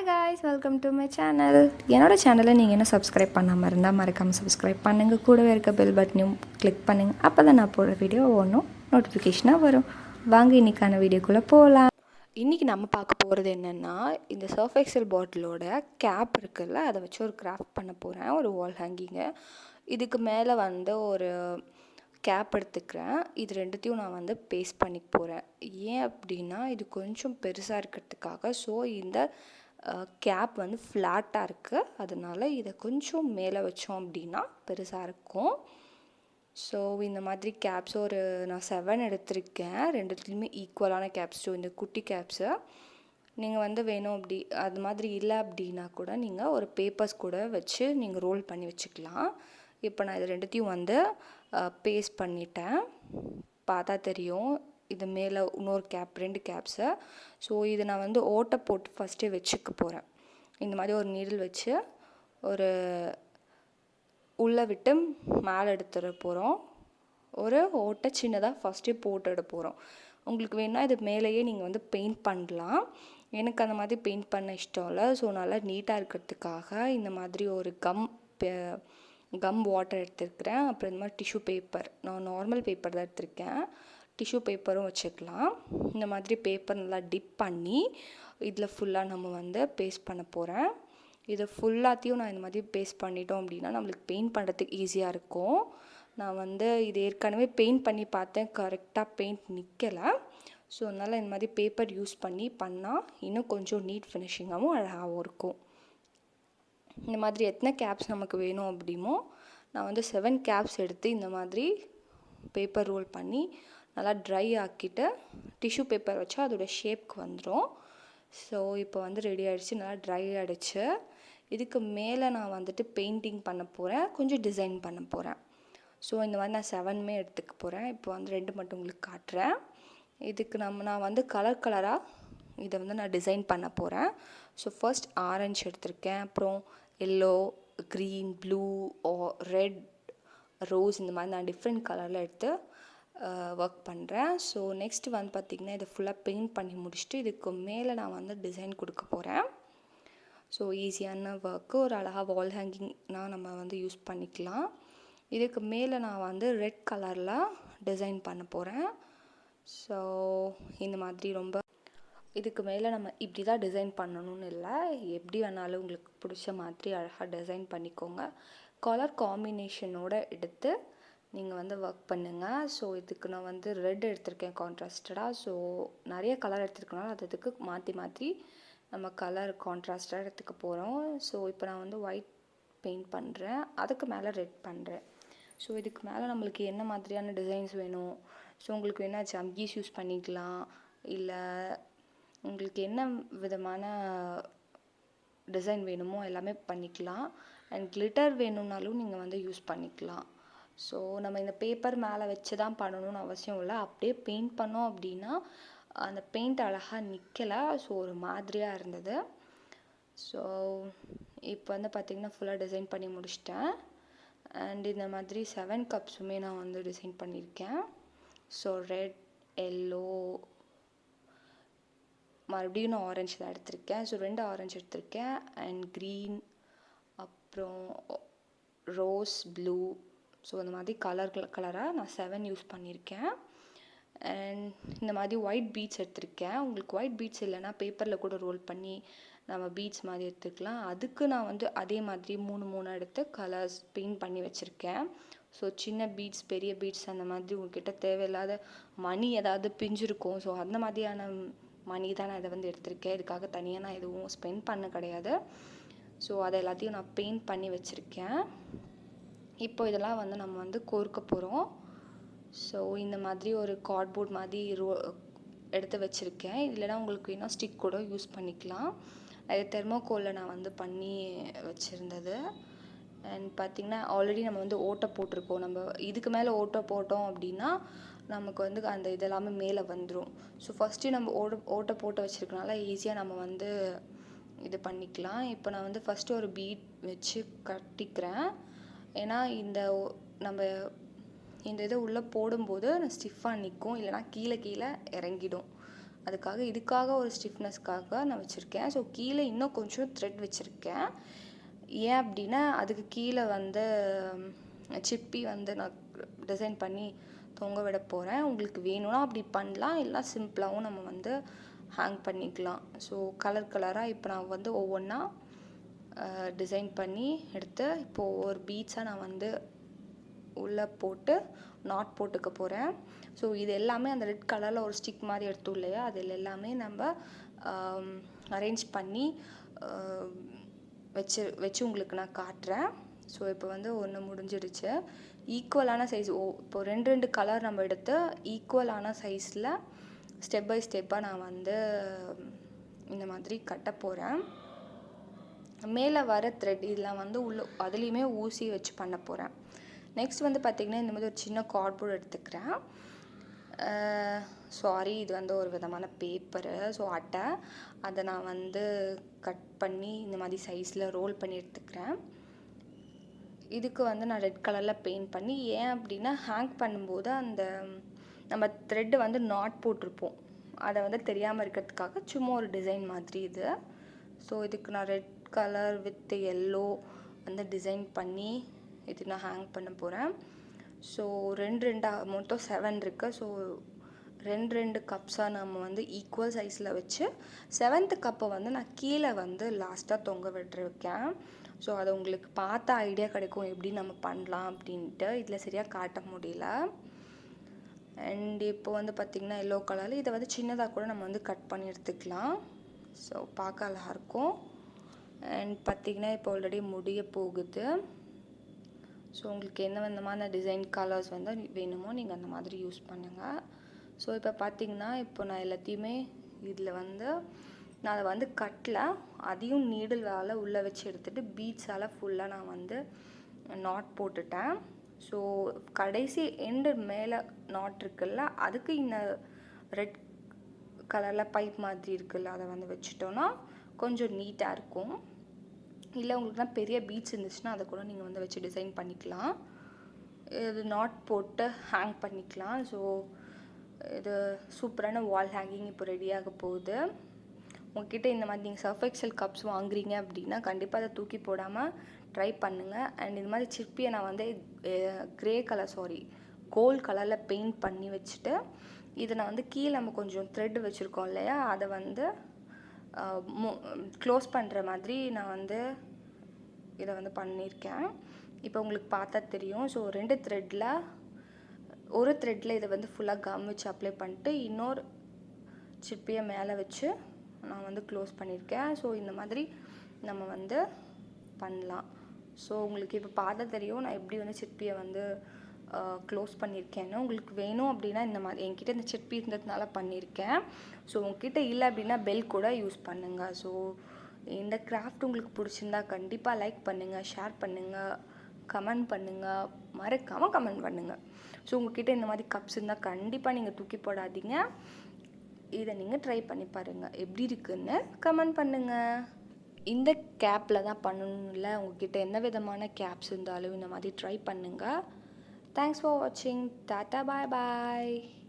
Hi guys, welcome to my channel. என்னோடய சேனலை நீங்கள் என்ன சப்ஸ்கிரைப் பண்ணாமல் இருந்தால் மறக்காமல் சப்ஸ்கிரைப் பண்ணுங்கள். கூடவே இருக்க பெல் பட்டனையும் கிளிக் பண்ணுங்கள். அப்போ தான் நான் போடுற வீடியோ ஒன்றும் நோட்டிஃபிகேஷனாக வரும். வாங்க இன்றைக்கான வீடியோக்குள்ளே போகலாம். இன்றைக்கி நம்ம பார்க்க போகிறது என்னென்னா, இந்த சர்ஃப் எக்ஸல் பாட்டிலோட கேப் இருக்குல்ல, அதை வச்சு ஒரு கிராஃப்ட் பண்ண போகிறேன். ஒரு வால் ஹேங்கிங்கு. இதுக்கு மேலே வந்து ஒரு கேப் எடுத்துக்கிறேன். இது ரெண்டுத்தையும் நான் வந்து பேஸ்ட் பண்ணிக்க போகிறேன். ஏன் அப்படின்னா, இது கொஞ்சம் பெருசாக இருக்கிறதுக்காக. ஸோ இந்த கேப் வந்து ஃப்ளாட்டாக இருக்குது, அதனால் இதை கொஞ்சம் மேலே வச்சோம் அப்படின்னா பெருசாக இருக்கும். ஸோ இந்த மாதிரி கேப்ஸ் நான் 7 எடுத்திருக்கேன். ரெண்டுத்துலேயுமே ஈக்குவலான கேப்ஸ். ஸோ இந்த குட்டி கேப்ஸை நீங்கள் வந்து வேணும் அப்படி அது மாதிரி இல்லை அப்படின்னா கூட நீங்கள் ஒரு பேப்பர்ஸ் கூட வச்சு நீங்கள் ரோல் பண்ணி வச்சுக்கலாம். இப்போ நான் இது ரெண்டுத்தையும் வந்து பேஸ்ட் பண்ணிட்டேன். பார்த்தா தெரியும், இது மேலே இன்னொரு கேப், 2 கேப்ஸை. ஸோ இதை நான் வந்து ஓட்டை போட்டு ஃபஸ்ட்டே வச்சுக்க போகிறேன். இந்த மாதிரி ஒரு நீடில் வச்சு ஒரு உள்ளே விட்டு மேலே எடுத்துட போகிறோம். ஒரு ஓட்டை சின்னதாக ஃபஸ்ட்டே போட்டு எட போகிறோம். உங்களுக்கு வேணால் இது மேலேயே நீங்கள் வந்து பெயிண்ட் பண்ணலாம். எனக்கு அந்த மாதிரி பெயிண்ட் பண்ண இஷ்டம் இல்லை. ஸோ நல்லா நீட்டாக இருக்கிறதுக்காக இந்த மாதிரி ஒரு கம் வாட்டர் எடுத்துருக்கிறேன். அப்புறம் இந்த மாதிரி டிஷ்யூ பேப்பர், நான் நார்மல் பேப்பர் தான் எடுத்திருக்கேன். டிஷ்யூ பேப்பரும் வச்சுக்கலாம். இந்த மாதிரி பேப்பர் நல்லா டிப் பண்ணி இதில் ஃபுல்லாக நம்ம வந்து பேஸ்ட் பண்ண போகிறேன். இதை ஃபுல்லாத்தையும் நான் இந்த மாதிரி பேஸ்ட் பண்ணிட்டோம் அப்படின்னா நம்மளுக்கு பெயிண்ட் பண்ணுறதுக்கு ஈஸியாக இருக்கும். நான் வந்து இது ஏற்கனவே பெயிண்ட் பண்ணி பார்த்தேன், கரெக்டாக பெயிண்ட் நிற்கலை. ஸோ அதனால் இந்த மாதிரி பேப்பர் யூஸ் பண்ணி பண்ணால் இன்னும் கொஞ்சம் நீட் ஃபினிஷிங்காகவும் அழகாகவும் இருக்கும். இந்த மாதிரி எத்தனை கேப்ஸ் நமக்கு வேணும் அப்படிமோ நான் வந்து 7 கேப்ஸ் எடுத்து இந்த மாதிரி பேப்பர் ரோல் பண்ணி நல்லா ட்ரை ஆக்கிட்டு டிஷ்யூ பேப்பர் வச்சா அதோட ஷேப்க்கு வந்துடும். ஸோ இப்போ வந்து ரெடி ஆகிடுச்சு, நல்லா ட்ரை ஆகிடுச்சு. இதுக்கு மேலே நான் வந்துட்டு பெயிண்டிங் பண்ண போகிறேன், கொஞ்சம் டிசைன் பண்ண போகிறேன். ஸோ இந்த மாதிரி நான் 7மே எடுத்துக்க போகிறேன். இப்போ வந்து 2 மட்டும் உங்களுக்கு காட்டுறேன். இதுக்கு நான் வந்து கலராக இதை வந்து நான் டிசைன் பண்ண போகிறேன். ஸோ ஃபர்ஸ்ட் ஆரஞ்சு எடுத்திருக்கேன், அப்புறம் yellow, green, blue, red, rose, இந்த மாதிரி நான் டிஃப்ரெண்ட் கலரில் எடுத்து ஒர்க் பண்ணுறேன். ஸோ நெக்ஸ்ட் வந்து பார்த்திங்கன்னா இதை ஃபுல்லாக பெயிண்ட் பண்ணி முடிச்சுட்டு இதுக்கு மேலே நான் வந்து டிசைன் கொடுக்க போகிறேன். ஸோ ஈஸியான ஒர்க்கு, ஒரு அழகாக வால் ஹேங்கிங்னால் நம்ம வந்து யூஸ் பண்ணிக்கலாம். இதுக்கு மேலே நான் வந்து ரெட் கலரில் டிசைன் பண்ண போகிறேன். ஸோ இந்த மாதிரி ரொம்ப இதுக்கு மேலே நம்ம இப்படி தான் டிசைன் பண்ணணும்னு இல்லை, எப்படி வேணாலும் உங்களுக்கு பிடிச்ச மாதிரி அழகாக டிசைன் பண்ணிக்கோங்க. கலர் காம்பினேஷனோடு எடுத்து நீங்கள் வந்து ஒர்க் பண்ணுங்கள். ஸோ இதுக்கு நான் வந்து ரெட் எடுத்திருக்கேன் கான்ட்ராஸ்டடாக. ஸோ நிறைய கலர் எடுத்துருக்கனால அதுக்கு மாற்றி நம்ம கலர் கான்ட்ராஸ்டாக எடுத்துக்க போகிறோம். ஸோ இப்போ நான் வந்து ஒயிட் பெயிண்ட் பண்ணுறேன், அதுக்கு மேலே ரெட் பண்ணுறேன். ஸோ இதுக்கு மேலே நம்மளுக்கு என்ன மாதிரியான டிசைன்ஸ் வேணும், ஸோ உங்களுக்கு வேணால் ஜம்கீஸ் யூஸ் பண்ணிக்கலாம், இல்லை உங்களுக்கு என்ன விதமான டிசைன் வேணுமோ எல்லாமே பண்ணிக்கலாம். அண்ட் கிளிட்டர் வேணும்னாலும் நீங்கள் வந்து யூஸ் பண்ணிக்கலாம். ஸோ நம்ம இந்த பேப்பர் மேலே வச்சு தான் பண்ணணும்னு அவசியம் இல்லை. அப்படியே பெயிண்ட் பண்ணோம் அப்படின்னா அந்த பெயிண்ட் அழகாக நிற்கலை. ஸோ ஒரு மாதிரியாக இருந்தது. ஸோ இப்போ வந்து பார்த்திங்கன்னா ஃபுல்லாக டிசைன் பண்ணி முடிச்சிட்டேன். அண்ட் இந்த மாதிரி 7 கப்ஸுமே நான் வந்து டிசைன் பண்ணியிருக்கேன். ஸோ ரெட், எல்லோ, மறுபடியும் நான் ஆரஞ்சு தான் எடுத்திருக்கேன். ஸோ 2 ஆரஞ்சு எடுத்திருக்கேன். அண்ட் க்ரீன், அப்புறம் ரோஸ், ப்ளூ. ஸோ இந்த மாதிரி கலராக நான் 7 யூஸ் பண்ணியிருக்கேன். அண்ட் இந்த மாதிரி ஒயிட் பீட்ஸ் எடுத்திருக்கேன். உங்களுக்கு ஒயிட் பீட்ஸ் இல்லைன்னா பேப்பரில் கூட ரோல் பண்ணி நம்ம பீட்ஸ் மாதிரி எடுத்துக்கலாம். அதுக்கு நான் வந்து அதே மாதிரி 3 எடுத்து கலர்ஸ் பெயிண்ட் பண்ணி வச்சுருக்கேன். ஸோ சின்ன பீட்ஸ், பெரிய பீட்ஸ், அந்த மாதிரி உங்கள்கிட்ட தேவையில்லாத மணி ஏதாவது பிஞ்சிருக்கும். ஸோ அந்த மாதிரியான மணி தான் நான் இதை வந்து எடுத்திருக்கேன். இதுக்காக தனியாக நான் எதுவும் ஸ்பெண்ட் பண்ண கிடையாது. ஸோ அதை எல்லாத்தையும் நான் பெயிண்ட் பண்ணி வச்சுருக்கேன். இப்போ இதெல்லாம் வந்து நம்ம வந்து கோர்க்க போகிறோம். ஸோ இந்த மாதிரி ஒரு கார்ட்போர்ட் மாதிரி எடுத்து வச்சுருக்கேன். இல்லைனா உங்களுக்கு வேணால் ஸ்டிக் கூட யூஸ் பண்ணிக்கலாம். அது தெர்மோகோலில் நான் வந்து பண்ணி வச்சுருந்தது. அண்ட் பார்த்திங்கன்னா ஆல்ரெடி நம்ம வந்து ஓட்டை போட்டிருக்கோம். நம்ம இதுக்கு மேலே ஓட்டை போட்டோம் அப்படின்னா நமக்கு வந்து அந்த இதெல்லாமே மேலே வந்துடும். ஸோ ஃபஸ்ட்டு நம்ம ஓட்டை போட்டு வச்சுருக்கனால ஈஸியாக நம்ம வந்து இது பண்ணிக்கலாம். இப்போ நான் வந்து ஃபஸ்ட்டு ஒரு பீட் வச்சு கட்டிக்கிறேன். ஏன்னா நம்ம இந்த இதை உள்ளே போடும்போது ஸ்டிஃபாக நிற்கும், இல்லைனா கீழே இறங்கிடும். இதுக்காக ஒரு ஸ்டிஃப்னஸ்க்காக நான் வச்சுருக்கேன். ஸோ கீழே இன்னும் கொஞ்சம் த்ரெட் வச்சுருக்கேன். ஏன் அப்படின்னா அதுக்கு கீழே வந்து சிப்பி வந்து நான் டிசைன் பண்ணி தொங்க விட போகிறேன். உங்களுக்கு வேணும்னா அப்படி பண்ணலாம், இல்லை சிம்பிளாகவும் நம்ம வந்து ஹேங் பண்ணிக்கலாம். ஸோ கலராக இப்போ நான் வந்து ஒவ்வொன்றா டிசைன் பண்ணி எடுத்து இப்போது ஒரு பீட்ஸாக நான் வந்து உள்ளே போட்டு நாட் போட்டுக்க போகிறேன். ஸோ இது எல்லாமே அந்த ரெட் கலரில் ஒரு ஸ்டிக் மாதிரி எடுத்தோம் இல்லையா, அதில் எல்லாமே நம்ம அரேஞ்ச் பண்ணி வச்சு உங்களுக்கு நான் காட்டுறேன். ஸோ இப்போ வந்து ஒன்று முடிஞ்சிடுச்சு. ஈக்குவலான சைஸ் இப்போ 2 கலர் நம்ம எடுத்து ஈக்குவலான சைஸில் ஸ்டெப் பை ஸ்டெப்பாக நான் வந்து இந்த மாதிரி கட்ட போகிறேன். மேலே வர த்ரெட் இதெல்லாம் வந்து அதுலேயுமே ஊசி வச்சு பண்ண போகிறேன். நெக்ஸ்ட் வந்து பார்த்திங்கன்னா இந்த மாதிரி ஒரு சின்ன கார்ட்போர்ட் எடுத்துக்கிறேன். சாரி, இது வந்து ஒரு விதமான பேப்பரு, ஸோ அட்டை. அதை நான் வந்து கட் பண்ணி இந்த மாதிரி சைஸில் ரோல் பண்ணி எடுத்துக்கிறேன். இதுக்கு வந்து நான் ரெட் கலரில் பெயிண்ட் பண்ணி, ஏன் அப்படின்னா ஹேங் பண்ணும்போது அந்த நம்ம த்ரெட்டு வந்து நாட் போட்டிருப்போம், அதை வந்து தெரியாமல் இருக்கிறதுக்காக சும்மா ஒரு டிசைன் மாதிரி இது. ஸோ இதுக்கு நான் ரெட் கலர் வித் எல்லோ வந்து டிசைன் பண்ணி இது நான் ஹேங் பண்ண போகிறேன். ஸோ 2 மொத்தம் 7 இருக்குது. ஸோ 2 கப்ஸாக நம்ம வந்து ஈக்குவல் சைஸில் வச்சு 7th கப்பை வந்து நான் கீழே வந்து லாஸ்ட்டாக தொங்க விட்டுருக்கேன். ஸோ அது உங்களுக்கு பார்த்த ஐடியா கிடைக்கும் எப்படி நம்ம பண்ணலாம் அப்படின்ட்டு. இதில் சரியாக காட்ட முடியல. அண்ட் இப்போ வந்து பார்த்திங்கன்னா எல்லோ கலரில் இதை வந்து சின்னதாக கூட நம்ம வந்து கட் பண்ணி எடுத்துக்கலாம். ஸோ பார்க்க அழகாக இருக்கும். அண்ட் பார்த்திங்கன்னா இப்போ ஆல்ரெடி முடிய போகுது. ஸோ உங்களுக்கு என்ன விதமான டிசைன் கலர்ஸ் வந்து வேணுமோ நீங்கள் அந்த மாதிரி யூஸ் பண்ணுங்கள். ஸோ இப்போ பார்த்திங்கன்னா இப்போ நான் எல்லாத்தையுமே இதில் வந்து நான் அதை வந்து கட்டில் அதையும் நீடில் வேலை உள்ளே வச்சு எடுத்துகிட்டு பீட்ஸால் ஃபுல்லாக நான் வந்து நாட் போட்டுட்டேன். ஸோ கடைசி எண்டு மேலே நாட் இருக்குல்ல, அதுக்கு இந்த ரெட் கலரில் பைப் மாதிரி இருக்குல்ல, அதை வந்து வச்சுட்டோன்னா கொஞ்சம் நீட்டாக இருக்கும். இல்லை உங்களுக்குலாம் பெரிய பீட்ஸ் இருந்துச்சுன்னா அதை கூட நீங்கள் வந்து வச்சு டிசைன் பண்ணிக்கலாம். இது நாட் போட்டு ஹேங் பண்ணிக்கலாம். ஸோ இது சூப்பரான வால் ஹேங்கிங் இப்போ ரெடியாக போகுது. உங்ககிட்ட இந்த மாதிரி நீங்கள் சர்ஃப் எக்ஸல் கப்ஸ் வாங்குறீங்க அப்படின்னா கண்டிப்பாக அதை தூக்கி போடாமல் ட்ரை பண்ணுங்கள். அண்ட் இந்த மாதிரி சிப்பியை நான் வந்து கோல்ட் கலரில் பெயிண்ட் பண்ணி வச்சுட்டு இதை நான் வந்து கீழே நம்ம கொஞ்சம் த்ரெட் வச்சுருக்கோம் இல்லையா, அதை வந்து க்ளோஸ் பண்ணுற மாதிரி நான் வந்து இதை வந்து பண்ணியிருக்கேன். இப்போ உங்களுக்கு பார்த்தா தெரியும். ஸோ 2 த்ரெட்டில் ஒரு த்ரெட்டில் இதை வந்து ஃபுல்லாக கம் வச்சு அப்ளை பண்ணிட்டு இன்னொரு சிப்பியை மேலே வச்சு நான் வந்து க்ளோஸ் பண்ணியிருக்கேன். ஸோ இந்த மாதிரி நம்ம வந்து பண்ணலாம். ஸோ உங்களுக்கு இப்போ பார்த்தா தெரியும் நான் எப்படி வந்து சிப்பியை வந்து க்ளோஸ் பண்ணியிருக்கேன்னு. உங்களுக்கு வேணும் அப்படின்னா இந்த மாதிரி என்கிட்ட இந்த சிப்பி இருந்ததுனால பண்ணியிருக்கேன். ஸோ உங்ககிட்ட இல்லை அப்படின்னா பெல் கூட யூஸ் பண்ணுங்கள். ஸோ இந்த கிராஃப்ட் உங்களுக்கு பிடிச்சிருந்தா கண்டிப்பாக லைக் பண்ணுங்கள், ஷேர் பண்ணுங்கள், கமெண்ட் பண்ணுங்கள், மறக்காமல் கமெண்ட் பண்ணுங்கள். ஸோ உங்ககிட்ட இந்த மாதிரி கப்ஸ் இருந்தால் கண்டிப்பாக நீங்கள் தூக்கி போடாதீங்க. இதை நீங்கள் ட்ரை பண்ணி பாருங்கள், எப்படி இருக்குன்னு கமெண்ட் பண்ணுங்கள். இந்த கேப்பில் தான் பண்ணணும் இல்லை, உங்ககிட்ட என்ன விதமான கேப்ஸ் இருந்தாலும் இந்த மாதிரி ட்ரை பண்ணுங்கள். Thanks for watching. Tata, bye bye.